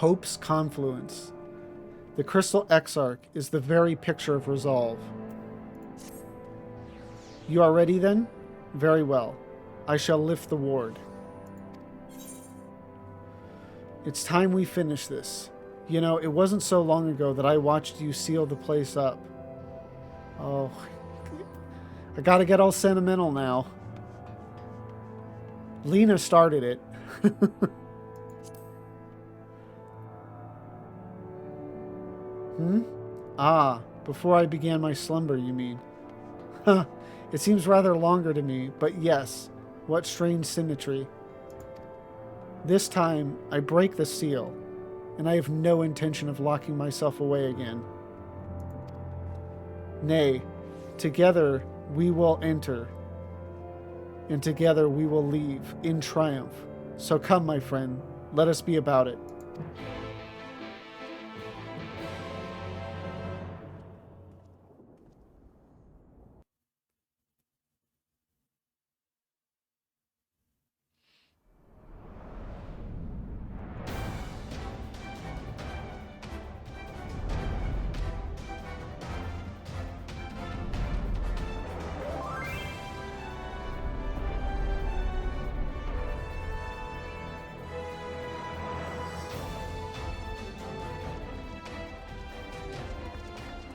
Hope's confluence. The crystal Exarch is the very picture of resolve. You are ready then? Very well. I shall lift the ward. It's time we finish this. You know, it wasn't so long ago that I watched you seal the place up. Oh, I gotta get all sentimental now. Lena started it. Ah, before I began my slumber, you mean? Huh, it seems rather longer to me, but yes, what strange symmetry. This time, I break the seal, and I have no intention of locking myself away again. Nay, together we will enter, and together we will leave in triumph. So come, my friend, let us be about it.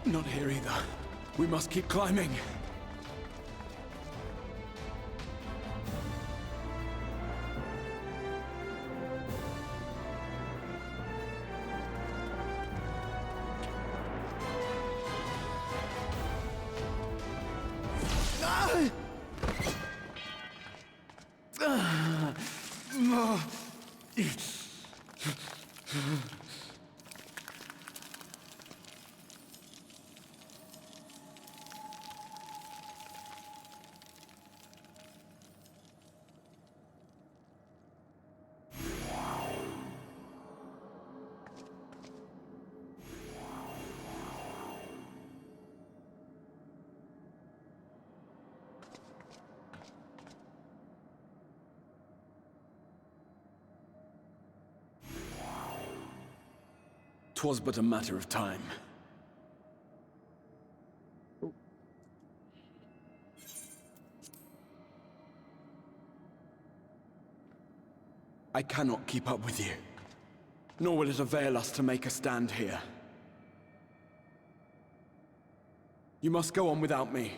Not here either. We must keep climbing. "'Twas but a matter of time. I cannot keep up with you, nor will it avail us to make a stand here. You must go on without me.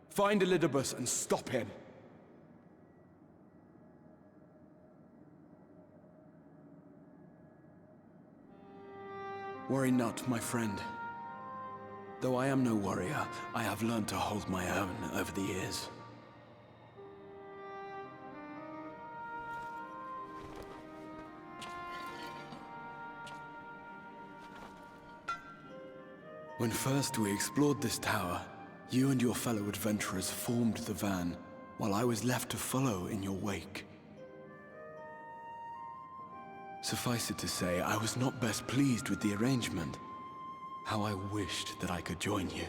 Find Elidibus and stop him. Worry not, my friend. Though I am no warrior, I have learned to hold my own over the years. When first we explored this tower, you and your fellow adventurers formed the van, while I was left to follow in your wake. Suffice it to say, I was not best pleased with the arrangement. How I wished that I could join you.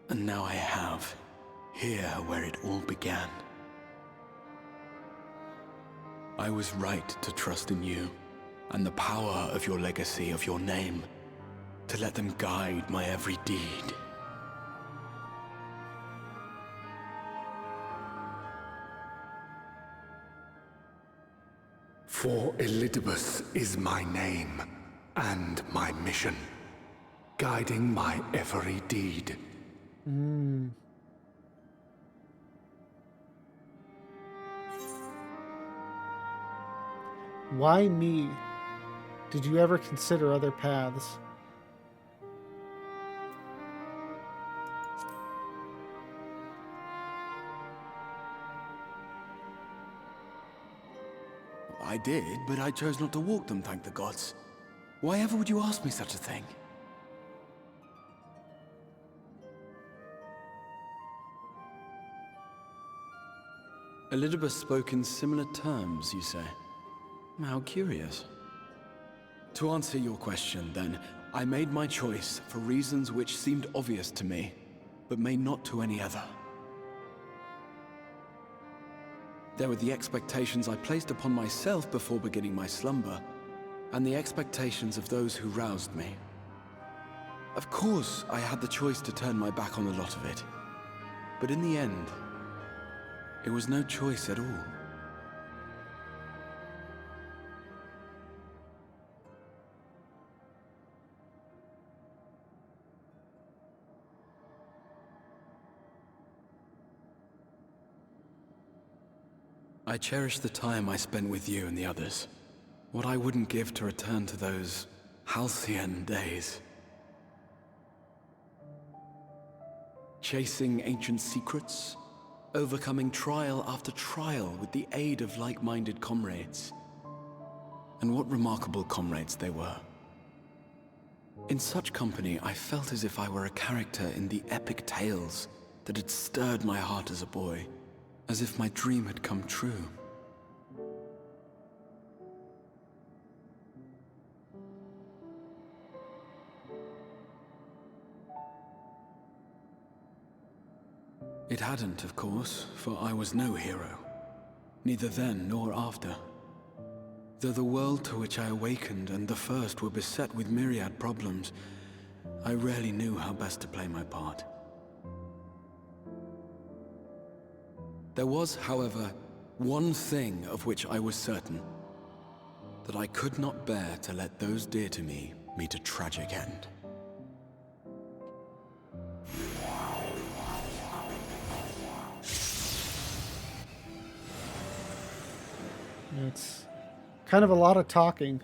And now I have, here where it all began. I was right to trust in you, and the power of your legacy, of your name, to let them guide my every deed. For Elidibus is my name, and my mission, guiding my every deed. Why me? Did you ever consider other paths? I did, but I chose not to walk them, thank the gods. Why ever would you ask me such a thing? Elidibus spoke in similar terms, you say? How curious. To answer your question, then, I made my choice for reasons which seemed obvious to me, but may not to any other. There were the expectations I placed upon myself before beginning my slumber, and the expectations of those who roused me. Of course, I had the choice to turn my back on a lot of it, but in the end, it was no choice at all. I cherish the time I spent with you and the others. What I wouldn't give to return to those halcyon days. Chasing ancient secrets, overcoming trial after trial with the aid of like-minded comrades. And what remarkable comrades they were. In such company, I felt as if I were a character in the epic tales that had stirred my heart as a boy. As if my dream had come true. It hadn't, of course, for I was no hero. Neither then nor after. Though the world to which I awakened and the first were beset with myriad problems, I rarely knew how best to play my part. There was, however, one thing of which I was certain. That I could not bear to let those dear to me meet a tragic end. It's kind of a lot of talking.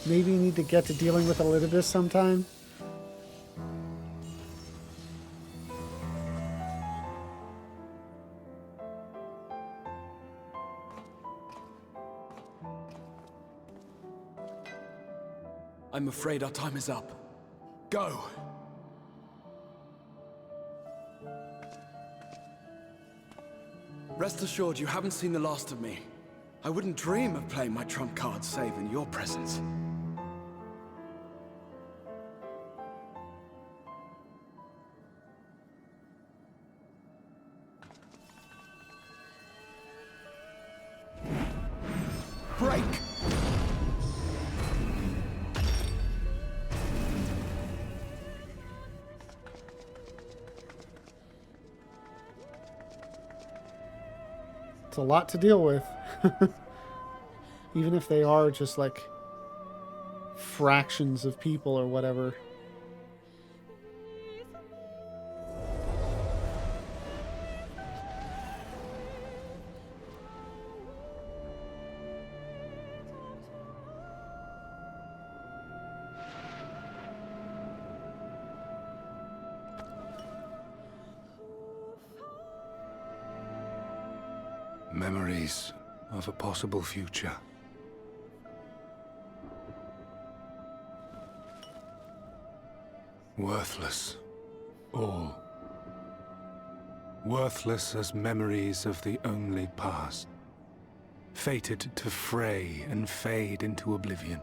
Maybe you need to get to dealing with Elidibus sometime. I'm afraid our time is up. Go! Rest assured you haven't seen the last of me. I wouldn't dream of playing my trump card save in your presence. Break! It's a lot to deal with. Even if they are just like fractions of people or whatever. Memories of a possible future. Worthless. All. Worthless as memories of the only past. Fated to fray and fade into oblivion.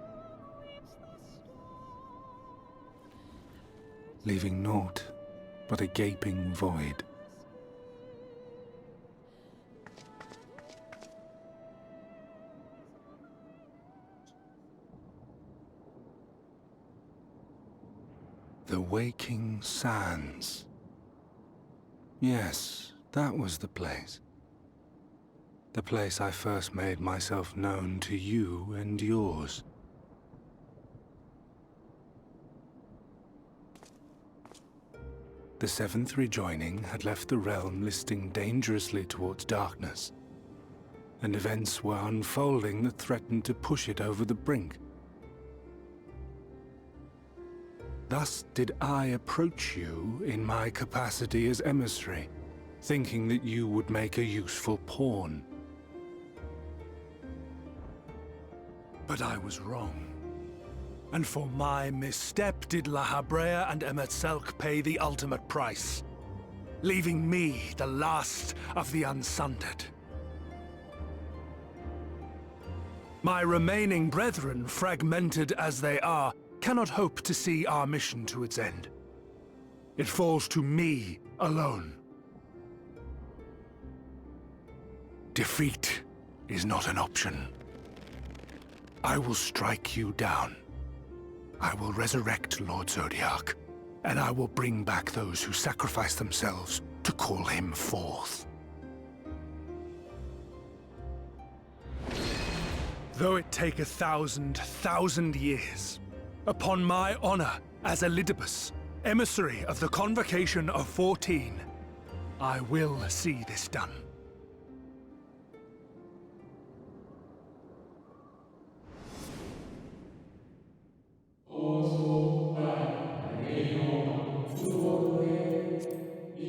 Leaving naught but a gaping void. The Waking Sands. Yes, that was the place. The place I first made myself known to you and yours. The seventh rejoining had left the realm listing dangerously towards darkness, and events were unfolding that threatened to push it over the brink. Thus did I approach you in my capacity as emissary, thinking that you would make a useful pawn. But I was wrong. And for my misstep did La Habrea and Emetzelk pay the ultimate price, leaving me the last of the Unsundered. My remaining brethren, fragmented as they are, cannot hope to see our mission to its end. It falls to me alone. Defeat is not an option. I will strike you down. I will resurrect Lord Zodiac, and I will bring back those who sacrifice themselves to call him forth. Though it take 1,000 years, upon my honor as Elidibus, emissary of the Convocation of 14, I will see this done.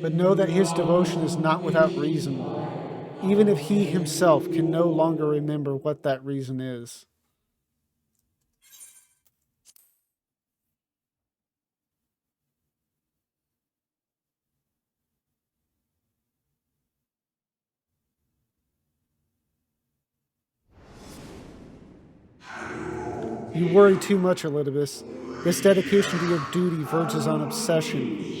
But know that his devotion is not without reason, even if he himself can no longer remember what that reason is. You worry too much, Elidibus. This dedication to your duty verges on obsession.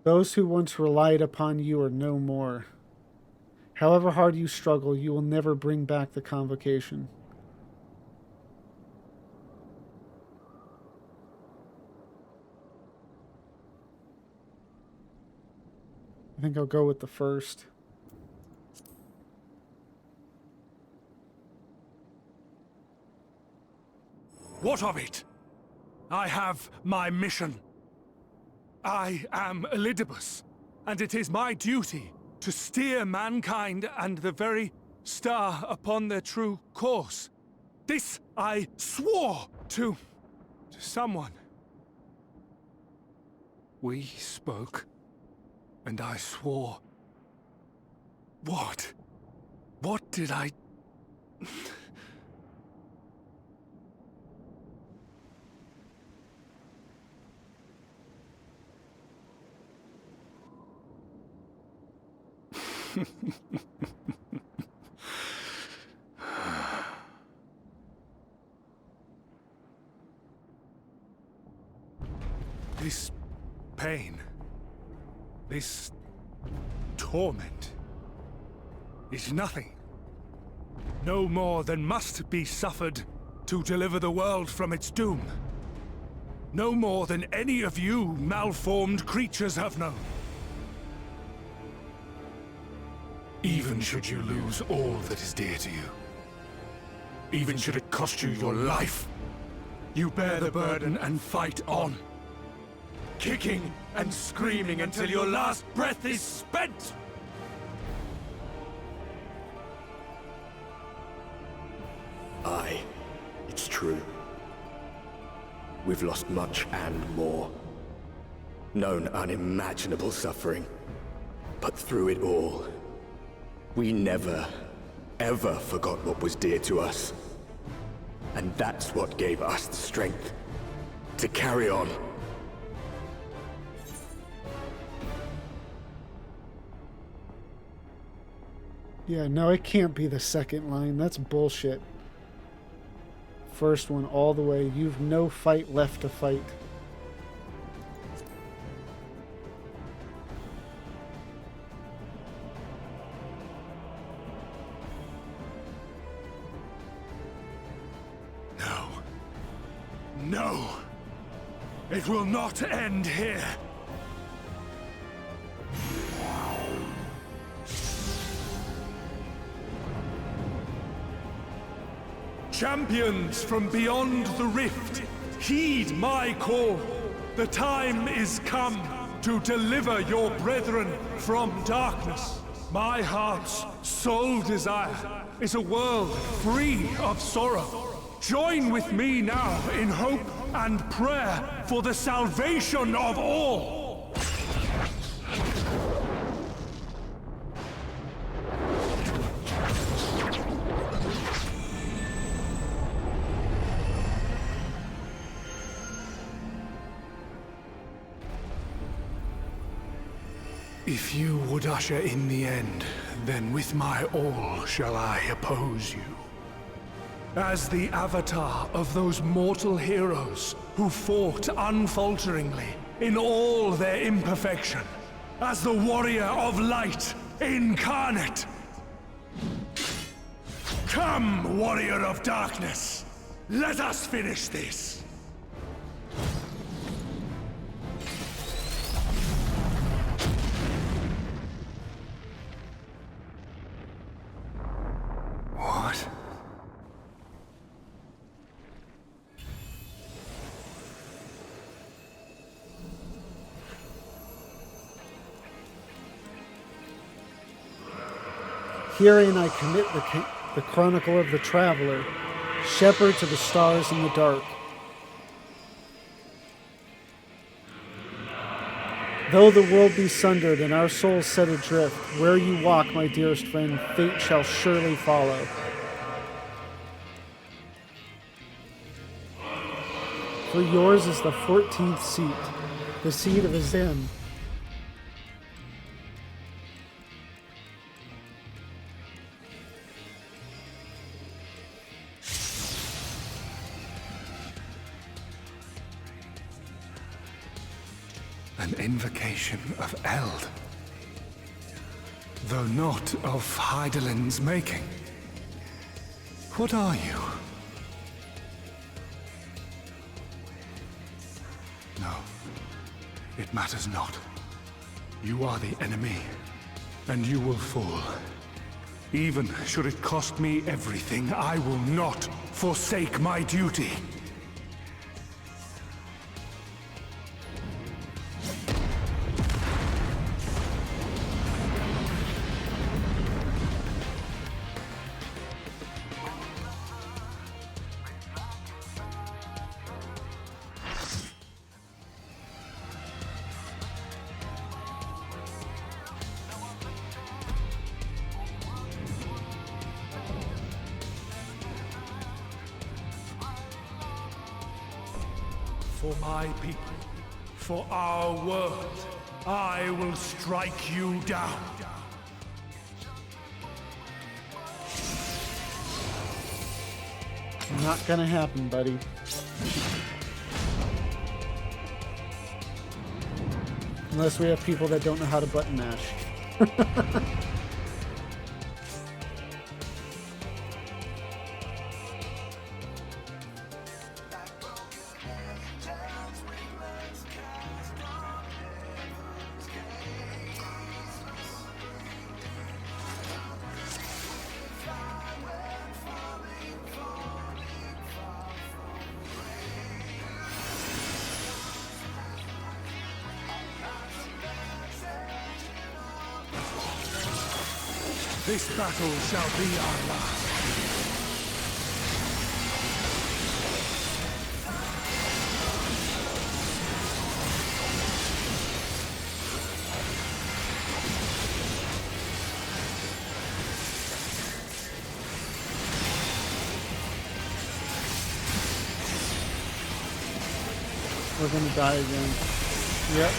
Those who once relied upon you are no more. However hard you struggle, you will never bring back the Convocation. I think I'll go with the first. What of it? I have my mission. I am Elidibus, and it is my duty to steer mankind and the very star upon their true course. This I swore to someone. We spoke, and I swore. What? What did I... This pain, this torment, is nothing. No more than must be suffered to deliver the world from its doom. No more than any of you malformed creatures have known. Even should you lose all that is dear to you, even should it cost you your life, you bear the burden and fight on, kicking and screaming until your last breath is spent! Aye, it's true. We've lost much and more. Known unimaginable suffering. But through it all, we never, ever forgot what was dear to us. And that's what gave us the strength to carry on. Yeah, no, it can't be the second line. That's bullshit. First one all the way. You've no fight left to fight. No. No! It will not end here! Champions from beyond the rift, heed my call. The time is come to deliver your brethren from darkness. My heart's sole desire is a world free of sorrow. Join with me now in hope and prayer for the salvation of all. If you would usher in the end, then with my all shall I oppose you. As the avatar of those mortal heroes who fought unfalteringly in all their imperfection, as the warrior of light incarnate. Come, warrior of darkness, let us finish this. What? Herein I commit the chronicle of the traveler, shepherd to the stars in the dark. Though the world be sundered and our souls set adrift, where you walk, my dearest friend, fate shall surely follow. For yours is the 14th seat, the seat of Azem. An invocation of Eld, though not of Hydaelyn's making. What are you? No, it matters not. You are the enemy, and you will fall. Even should it cost me everything, I will not forsake my duty. For my people, for our world, I will strike you down. Not gonna happen, buddy. Unless we have people that don't know how to button mash. This battle shall be our last. We're gonna die again. Yep.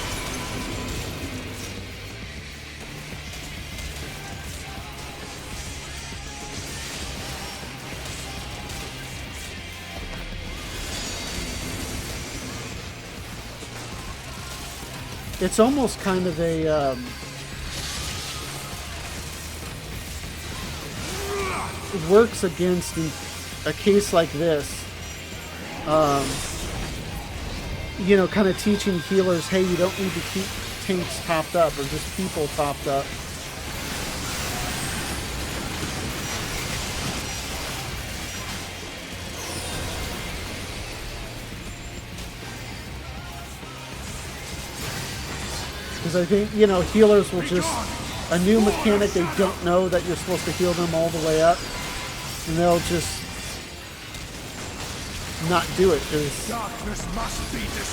It's almost kind of a it works against a case like this. You know, kind of teaching healers, hey, you don't need to keep tanks topped up or just people topped up. Because I think, you know, healers will just, a new mechanic, they don't know that you're supposed to heal them all the way up. And they'll just not do it because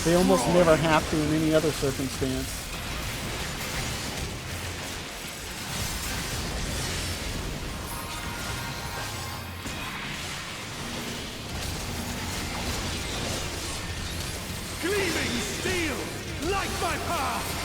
they almost never have to in any other circumstance. Gleaming steel, like my path!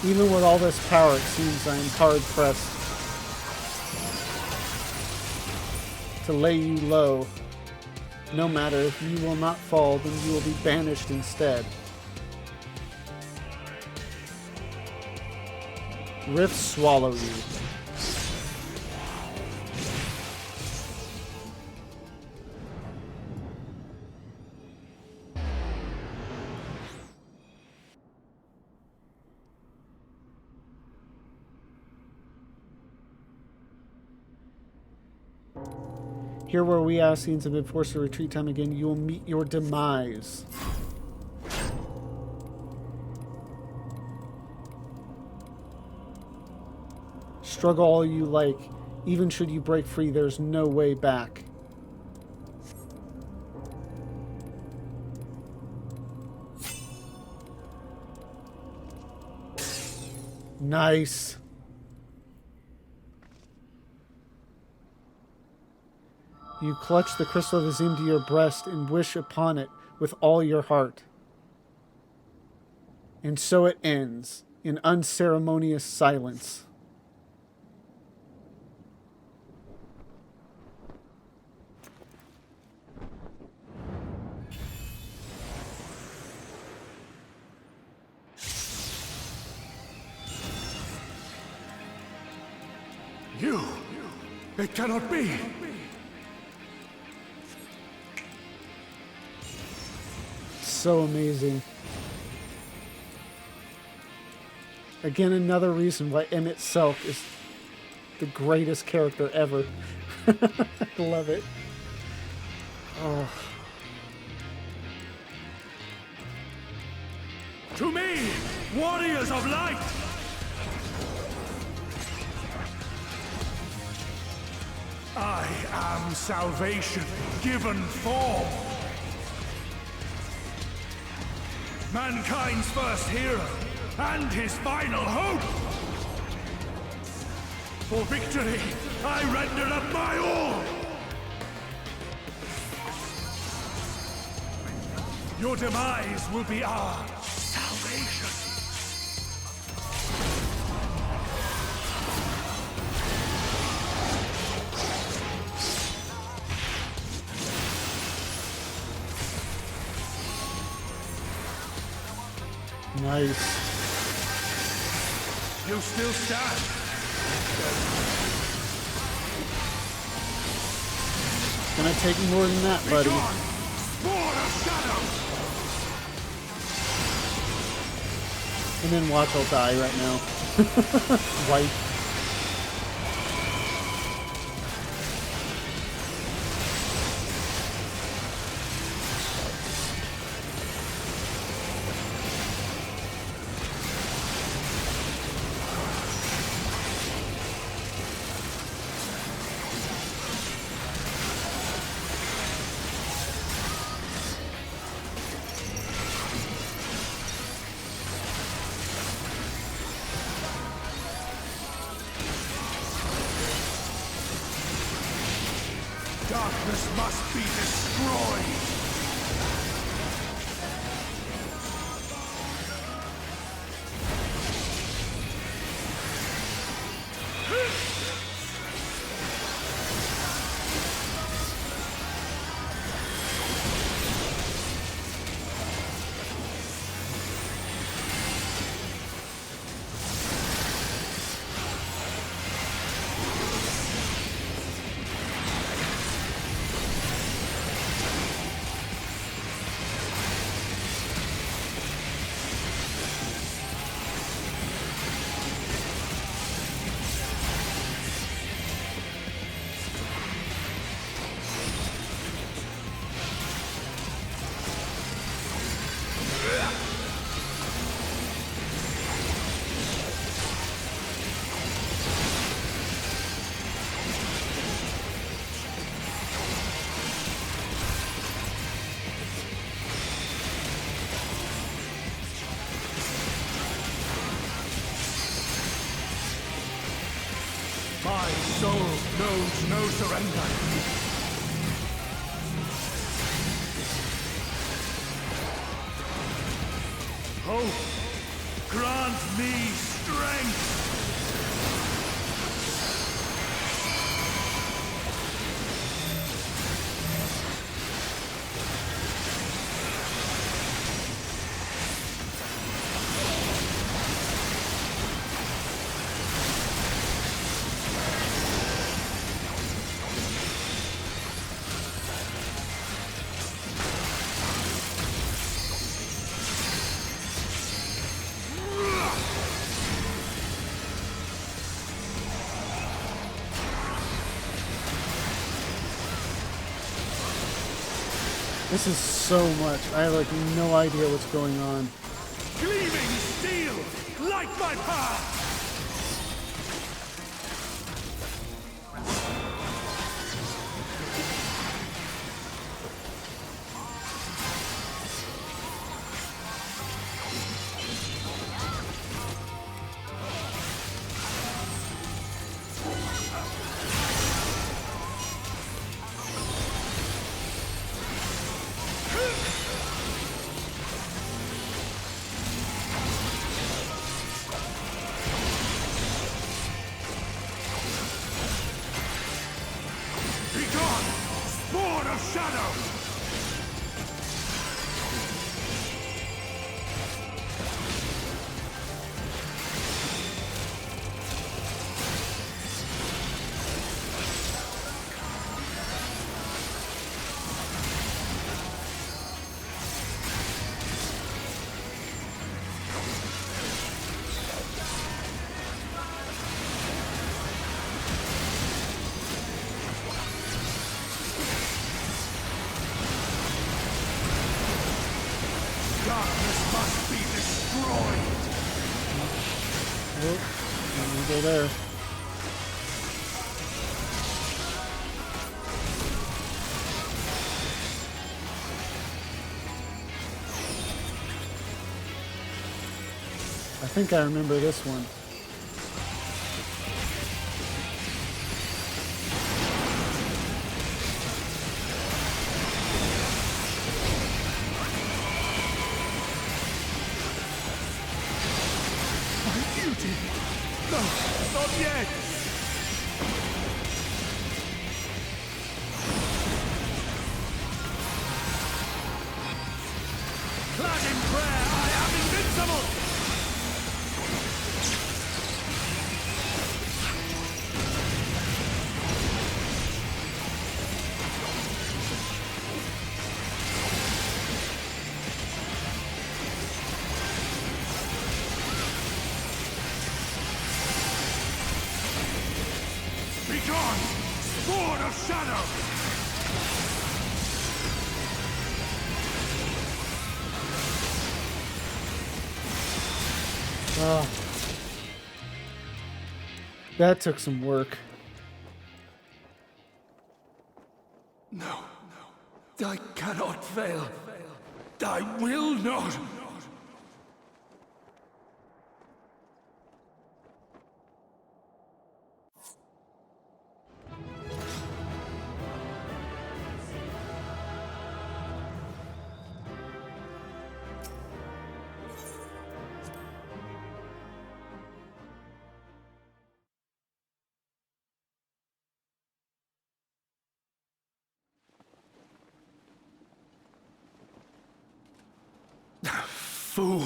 Even with all this power, it seems I am hard-pressed to lay you low. No matter, if you will not fall, then you will be banished instead. Rifts swallow you. Here where we Ascians have been forced to retreat time again, you will meet your demise. Struggle all you like. Even should you break free, there's no way back. Nice. You clutch the crystal of Azim to your breast and wish upon it with all your heart. And so it ends in unceremonious silence. You! It cannot be! So amazing. Again, another reason why Emmett Selk is the greatest character ever. I love it. Oh. To me, warriors of light! I am salvation given form. Mankind's first hero, and his final hope! For victory, I render up my all! Your demise will be our salvation! Nice. You still stand. Gonna take more than that, buddy. Sword of shadow. And then watch, I'll die right now. White. Darkness must be destroyed! My soul knows no surrender. Hope grant me strength! This is so much. I have like no idea what's going on. Gleaming steel! Light my path! Sword of Shadow! Darkness must be destroyed! Oh, let me go there. I think I remember this one. Beauty! No, not yet! Clad in prayer, I am invincible! Begone! Sword of Shadow! Oh. That took some work. No, I cannot fail. I will not! Fool!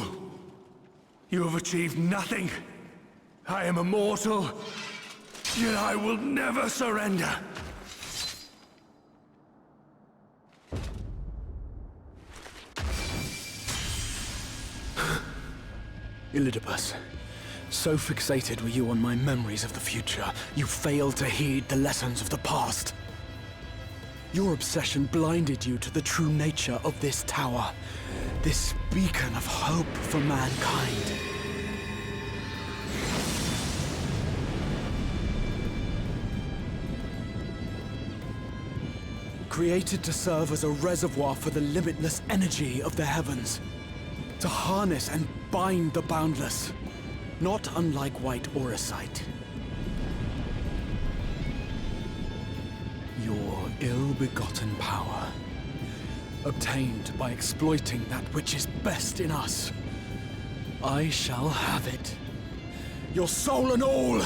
You have achieved nothing. I am immortal, yet I will never surrender. Elidibus, so fixated were you on my memories of the future, you failed to heed the lessons of the past. Your obsession blinded you to the true nature of this tower, this beacon of hope for mankind. Created to serve as a reservoir for the limitless energy of the heavens. To harness and bind the boundless. Not unlike white auracite. Your ill-begotten power, obtained by exploiting that which is best in us, I shall have it. Your soul and all!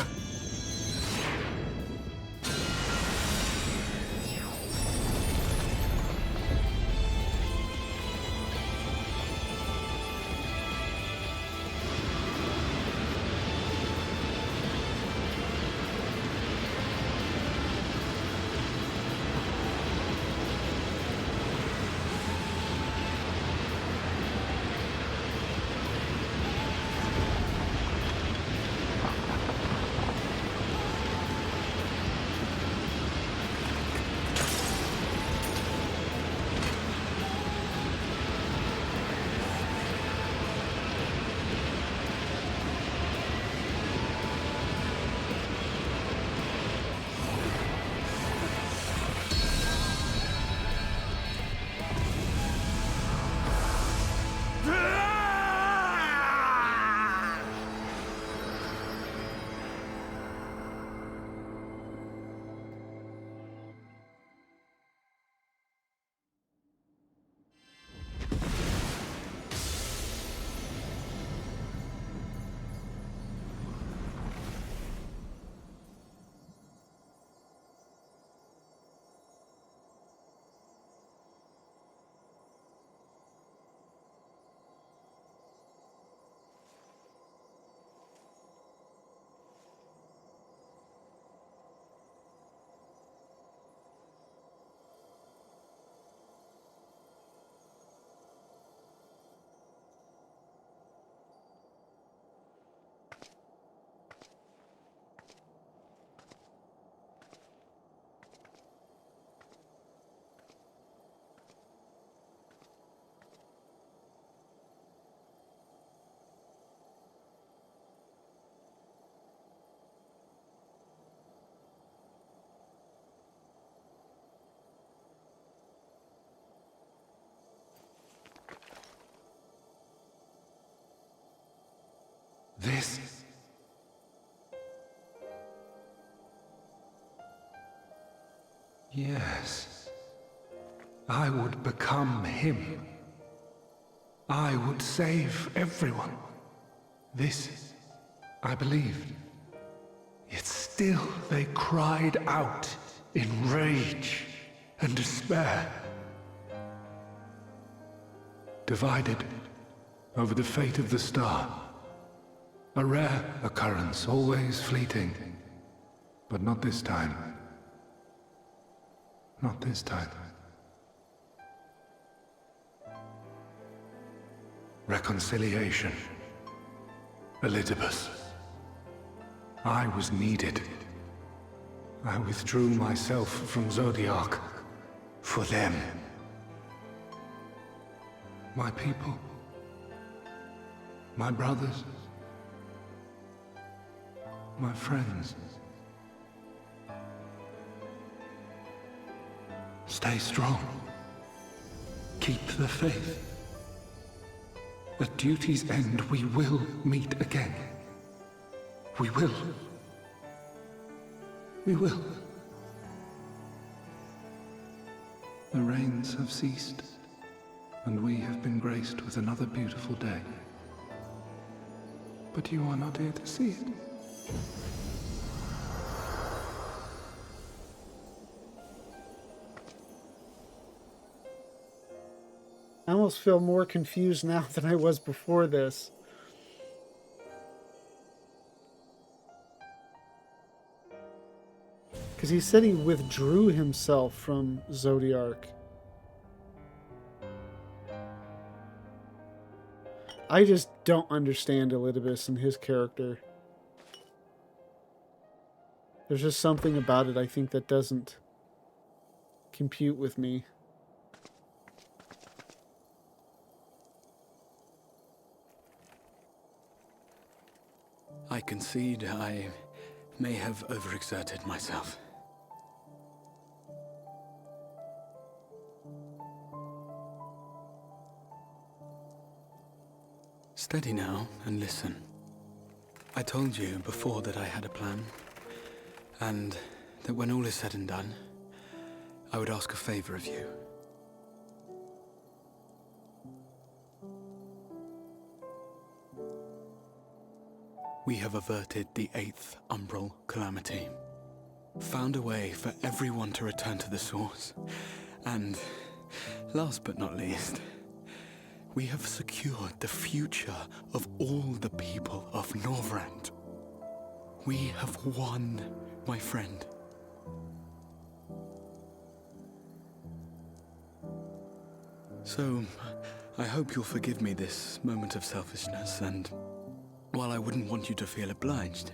This... Yes. I would become him. I would save everyone. This, I believed. Yet still they cried out in rage and despair. Divided over the fate of the star. A rare occurrence, always fleeting. But not this time. Not this time. Reconciliation. Elizabeth. I was needed. I withdrew myself from Zodiac. For them. My people. My brothers. My friends. Stay strong. Keep the faith. At duty's end, we will meet again. We will. We will. The rains have ceased, and we have been graced with another beautiful day. But you are not here to see it. I almost feel more confused now than I was before this. Because he said he withdrew himself from Zodiac. I just don't understand Elidibus and his character. There's just something about it I think that doesn't compute with me. I concede I may have overexerted myself. Steady now and listen. I told you before that I had a plan, and that when all is said and done, I would ask a favor of you. we have averted the 8th umbral calamity, found a way for everyone to return to the source, and, last but not least, we have secured the future of all the people of Norvrand. We have won, my friend. So, I hope you'll forgive me this moment of selfishness, and while I wouldn't want you to feel obliged,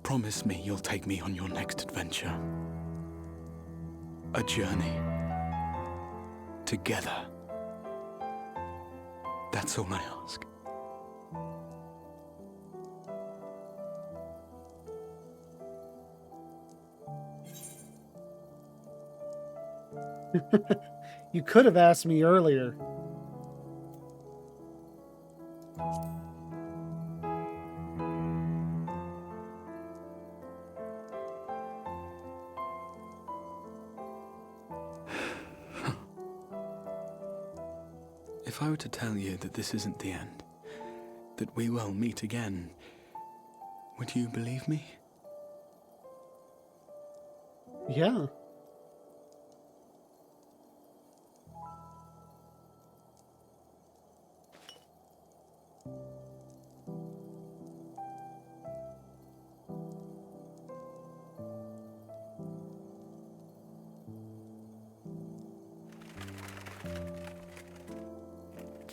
promise me you'll take me on your next adventure. A journey. Together. That's all I ask. You could have asked me earlier. If I were to tell you that this isn't the end, that we will meet again, would you believe me? Yeah.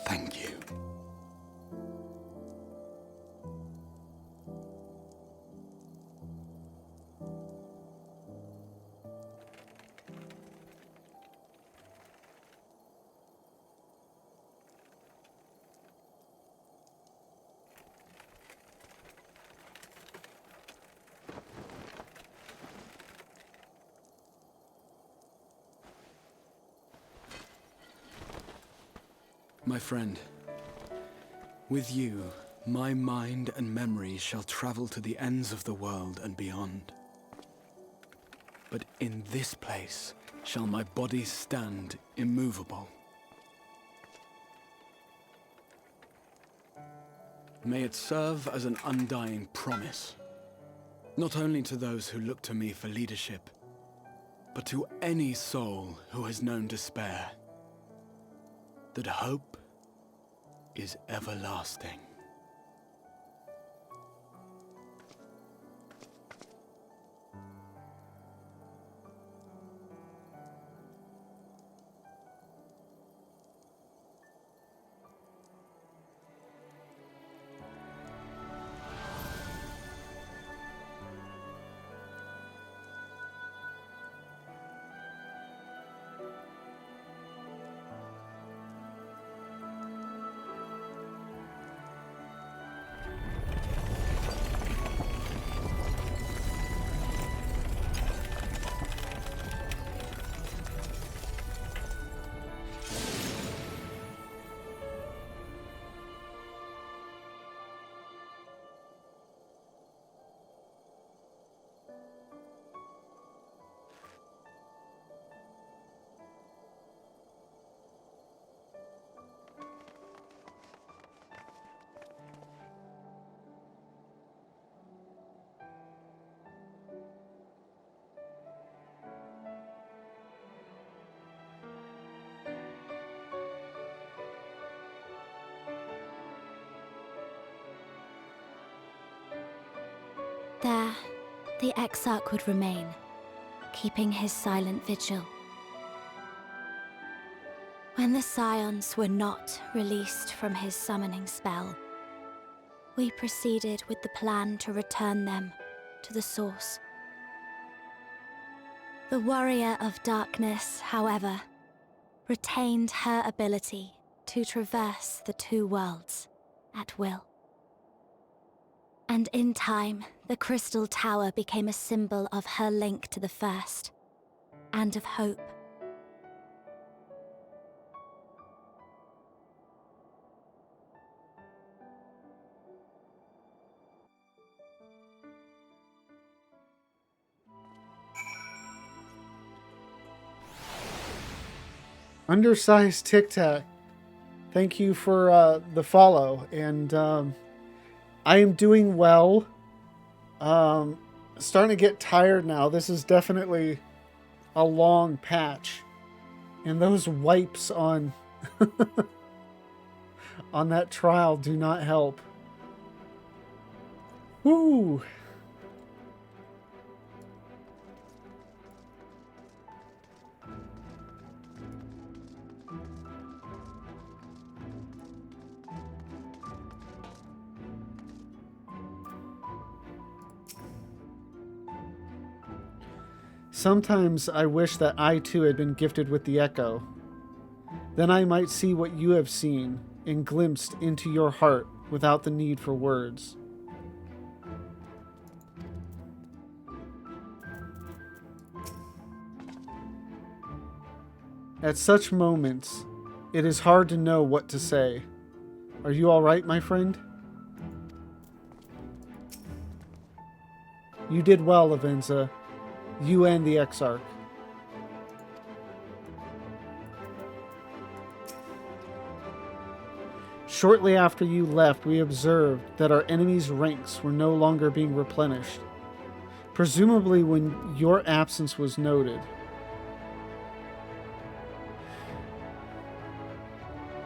Thank you. My friend, with you, my mind and memories shall travel to the ends of the world and beyond. But in this place shall my body stand immovable. May it serve as an undying promise, not only to those who look to me for leadership, but to any soul who has known despair, that hope is everlasting. There, the Exarch would remain, keeping his silent vigil. When the Scions were not released from his summoning spell, we proceeded with the plan to return them to the source. The Warrior of Darkness, however, retained her ability to traverse the two worlds at will. And in time, the Crystal Tower became a symbol of her link to the First, and of hope. Undersized Tic Tac. Thank you for the follow. And I am doing well. Starting to get tired now. This is definitely a long patch. And those wipes on on that trial do not help. Woo! Sometimes I wish that I too had been gifted with the echo. Then I might see what you have seen and glimpsed into your heart without the need for words. At such moments, it is hard to know what to say. Are you all right, my friend? You did well, Avenza. You and the Exarch. Shortly after you left, we observed that our enemies' ranks were no longer being replenished, presumably when your absence was noted.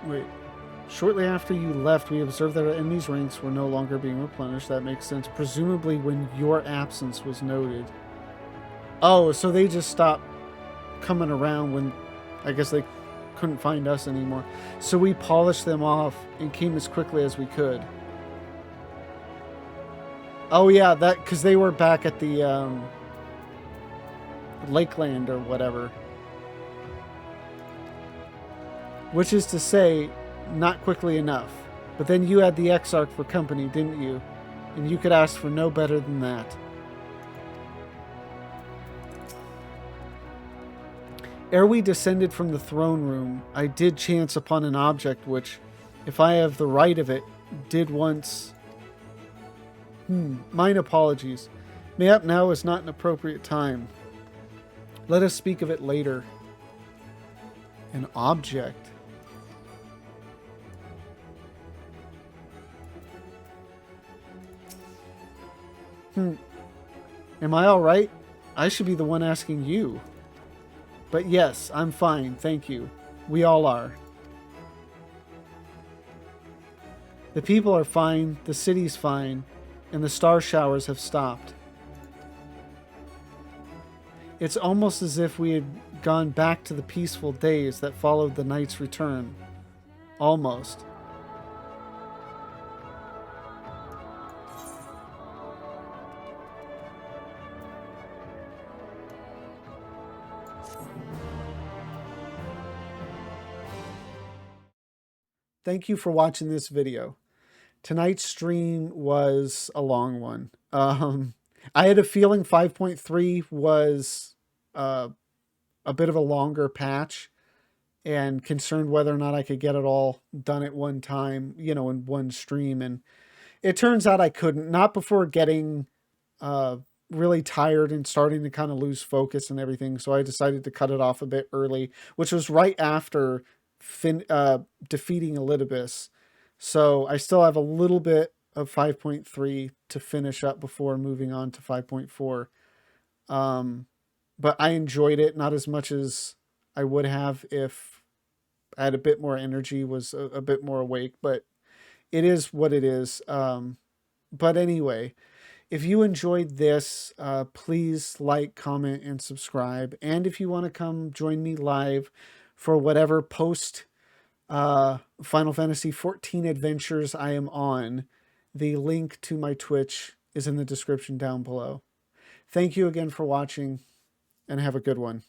Wait. Shortly after you left, we observed that our enemies' ranks were no longer being replenished. That makes sense. Presumably when your absence was noted. Oh, so they just stopped coming around when I guess they couldn't find us anymore. So we polished them off and came as quickly as we could. Oh yeah, that because they were back at the Lakeland or whatever. Which is to say, not quickly enough. But then you had the Exarch for company, didn't you? And you could ask for no better than that. Ere we descended from the throne room, I did chance upon an object which, if I have the right of it, did once... Mine apologies. Mayhap now is not an appropriate time. Let us speak of it later. An object. Am I all right? I should be the one asking you. But yes, I'm fine, thank you. We all are. The people are fine, the city's fine, and the star showers have stopped. It's almost as if we had gone back to the peaceful days that followed the knight's return. Almost. Thank you for watching this video. Tonight's stream was a long one. I had a feeling 5.3 was a bit of a longer patch and concerned whether or not I could get it all done at one time, you know, in one stream. And it turns out I couldn't, not before getting really tired and starting to kind of lose focus and everything. So I decided to cut it off a bit early, which was right after defeating Elidibus. So I still have a little bit of 5.3 to finish up before moving on to 5.4. But I enjoyed it, not as much as I would have if I had a bit more energy, was a bit more awake, but it is what it is. But anyway, if you enjoyed this, please like, comment, and subscribe. And if you want to come join me live for whatever post Final Fantasy XIV adventures I am on, the link to my Twitch is in the description down below. Thank you again for watching, and have a good one.